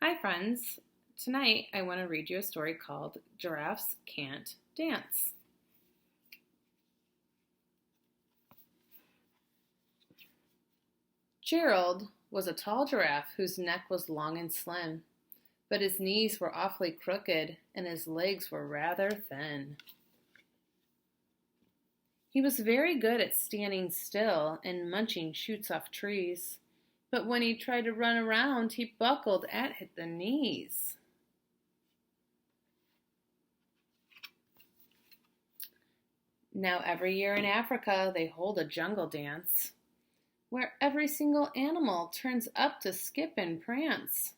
Hi, friends. Tonight I want to read you a story called Giraffes Can't Dance. Gerald was a tall giraffe whose neck was long and slim, but his knees were awfully crooked and his legs were rather thin. He was very good at standing still and munching shoots off trees, but when he tried to run around, he buckled at the knees. Now, every year in Africa, they hold a jungle dance where every single animal turns up to skip and prance.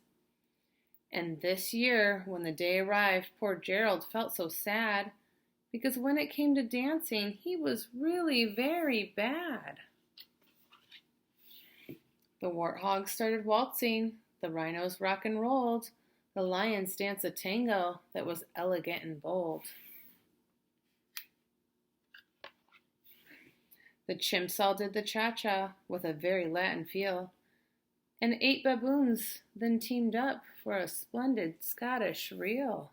And this year, when the day arrived, poor Gerald felt so sad because when it came to dancing, he was really very bad. The warthogs started waltzing, the rhinos rock and rolled, the lions danced a tango that was elegant and bold. The chimps all did the cha-cha with a very Latin feel, and 8 baboons then teamed up for a splendid Scottish reel.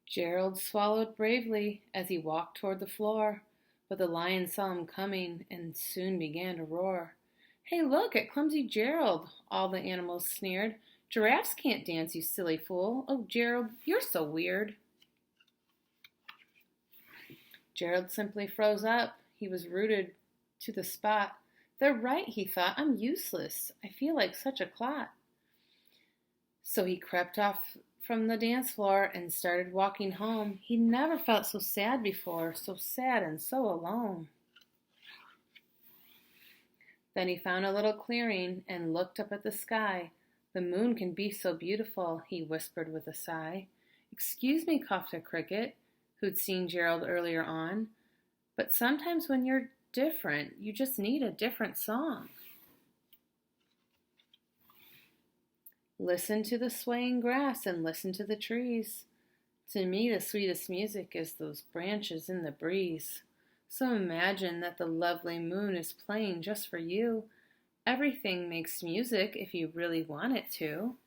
Gerald swallowed bravely as he walked toward the floor, but the lion saw him coming and soon began to roar. "Hey, look at clumsy Gerald," all the animals sneered. "Giraffes can't dance, you silly fool. Oh, Gerald, you're so weird." Gerald simply froze up. He was rooted to the spot. "They're right," he thought. "I'm useless. I feel like such a clot." So he crept off from the dance floor and started walking home. He never felt so sad before, so sad and so alone. Then he found a little clearing and looked up at the sky. "The moon can be so beautiful," he whispered with a sigh. "Excuse me," coughed a cricket, who'd seen Gerald earlier on, "but sometimes when you're different, you just need a different song." Listen to the swaying grass and listen to the trees. To me, the sweetest music is those branches in the breeze. So imagine that the lovely moon is playing just for you. Everything makes music if you really want it to.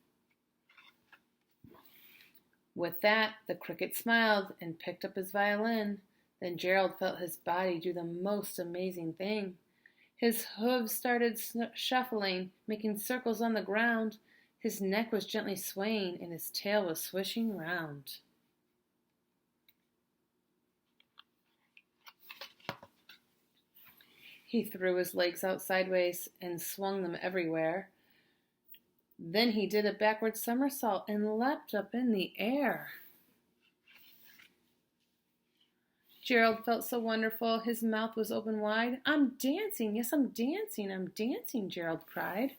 With that, the cricket smiled and picked up his violin. Then Gerald felt his body do the most amazing thing. His hooves started shuffling, making circles on the ground. His neck was gently swaying and his tail was swishing round. He threw his legs out sideways and swung them everywhere. Then he did a backward somersault and leapt up in the air. Gerald felt so wonderful, his mouth was open wide. "I'm dancing, yes, I'm dancing," Gerald cried.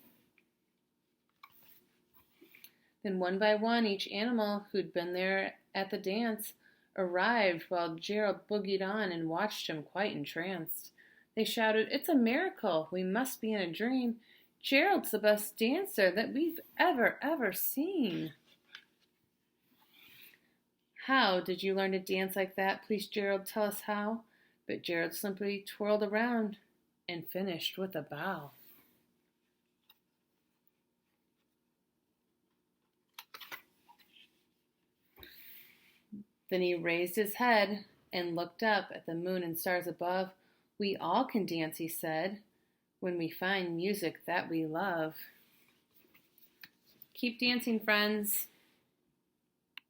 Then one by one, each animal who'd been there at the dance arrived while Gerald boogied on and watched him quite entranced. They shouted, "It's a miracle! We must be in a dream. Gerald's the best dancer that we've ever seen." "How did you learn to dance like that? Please, Gerald, tell us how." But Gerald simply twirled around and finished with a bow. Then he raised his head and looked up at the moon and stars above. "We all can dance," he said, "when we find music that we love." Keep dancing, friends.